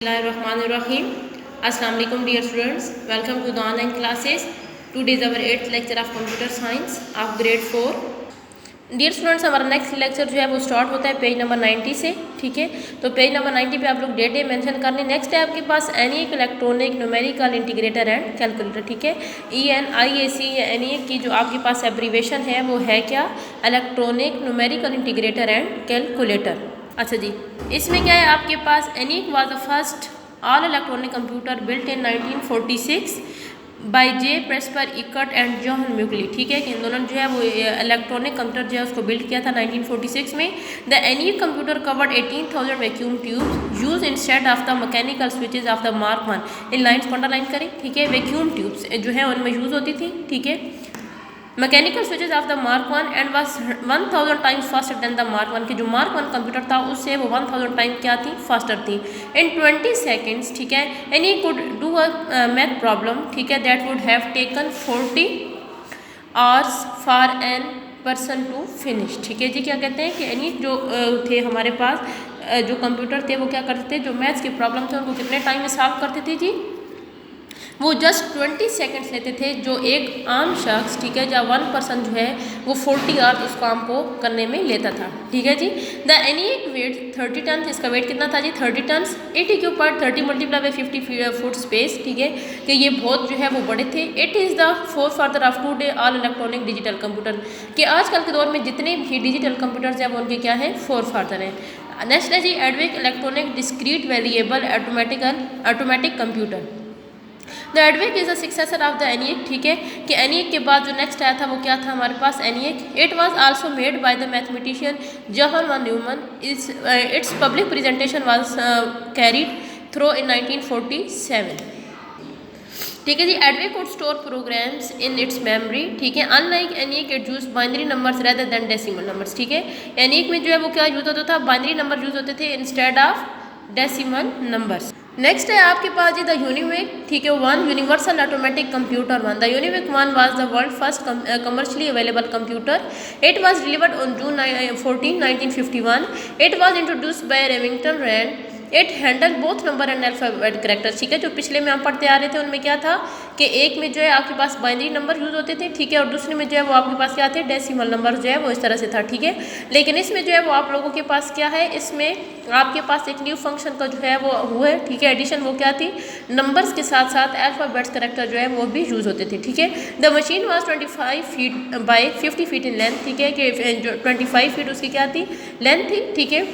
Bismillahirrahmanirrahim. Assalamu alaikum dear students. Welcome to the online classes. Today is our 8th lecture of computer science of grade 4. Dear students, हमारा next lecture जो है वो start होता है page number 90 से. ठीक है, तो पेज नंबर 90 पे आप लोग डेट मेंशन करने. नेक्स्ट है आपके पास ENIAC electronic numerical integrator and calculator. ठीक है, ENIAC या एनईएक की जो आपके पास एब्रीवेशन है वो है क्या? Electronic numerical integrator and calculator. अच्छा जी, इसमें क्या है आपके पास ENIAC was the first all electronic computer built in 1946 by J Presper Eckert and John Mauchly. ठीक है, कि इन दोनों जो है वो इलेक्ट्रॉनिक कंप्यूटर जो है उसको बिल्ड किया था 1946 में. The ENIAC computer covered 18,000 vacuum tubes use instead of the mechanical switches of the Mark one. इन लाइन्स को अंडरलाइन करें. ठीक है, वैक्यूम ट्यूब्स जो है उनमें यूज़ होती थी. ठीक है, mechanical switches of the Mark one and was 1000 times faster than the Mark one. की जो मार्क वन कंप्यूटर था उससे वो 1000 टाइम क्या थी? फास्टर थी. In 20 seconds. ठीक है, ENIAC could do a math problem. ठीक है, that would have taken 40 hours for an person to finish. ठीक है जी, क्या कहते हैं कि एनी जो थे हमारे पास जो कंप्यूटर थे वो क्या करते थे? जो मैथ्स के प्रॉब्लम थे उनको कितने टाइम में सॉल्व करते थे जी? वो जस्ट 20 सेकेंड्स लेते थे, जो एक आम शख्स, ठीक है, या वन पर्सन जो है वो 40 आवर्स उस काम को करने में लेता था. ठीक है जी. द एनईएक वेट 30 टन. इसका वेट कितना था जी? 30 टन. 80 के ऊपर 30 मल्टीप्लाई बाई 50 फुट स्पेस. ठीक है, कि ये बहुत जो है वो बड़े थे. It is the fourth father of today all electronic digital computer. कि आजकल के दौर में जितने भी डिजिटल कंप्यूटर्स हैं वो उनके क्या है? फोर्थ फादर हैं. नेक्स्ट है जी EDVAC electronic discrete variable automatic computer. The EDVAC is the successor of the ENIAC. ठीक है, कि एनईएक के बाद जो नेक्स्ट आया था वो क्या था हमारे पास? ENIAC. It was also made by the mathematician John von Neumann. Its public presentation was carried through in 1947. ठीक है जी. EDVAC could store programs in its memory. ठीक है, unlike ENIAC it use binary numbers rather than decimal numbers. ठीक है, एनईएक में जो है वो क्या यूज होता था? बाइनरी नंबर यूज होते थे instead of decimal numbers. Next है आपके पास जी द यूनिवेक. ठीक है, one universal automatic computer one. The UNIVAC one was the world first commercially available computer. It was delivered on June 14, 1951. It was introduced by Remington Rand. It handle both number and alphabet characters. ठीक है, जो पिछले में हम पढ़ते आ रहे थे उनमें क्या था कि एक में जो है आपके पास बाइनरी नंबर यूज़ होते थे. ठीक है, और दूसरे में जो है वो आपके पास क्या थे? डेसिमल नंबर जो है वो इस तरह से था. ठीक है, लेकिन इसमें जो है वो आप लोगों के पास क्या है? इसमें आपके पास एक न्यू फंक्शन का जो है वो है. ठीक है, एडिशन. वो क्या थी? नंबर्स के साथ साथ अल्फाबेट्स करेक्टर जो है वो भी यूज़ होते थे. ठीक है, the machine was 25 feet by 50 feet in length. ठीक है, कि जो 25 फीट उसकी क्या थी? लेंथ थी. ठीक है,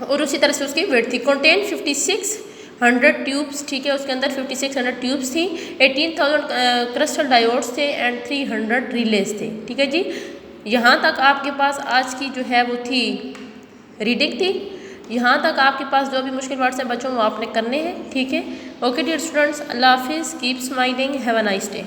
और उसी तरह से उसकी वेट थी. Contain 5600 tubes. ठीक है, उसके अंदर 5600 ट्यूब्स थी. 18,000 क्रिस्टल डायोड्स थे एंड 300 रिलेज थे. ठीक है जी, यहाँ तक आपके पास आज की जो है वो थी रीडिंग थी. यहाँ तक आपके पास जो भी मुश्किल वर्ड्स हैं बच्चों वो आपने करने हैं. ठीक है, ओके डियर स्टूडेंट्स, अल्लाह हाफिज़, keep smiling, have a nice day.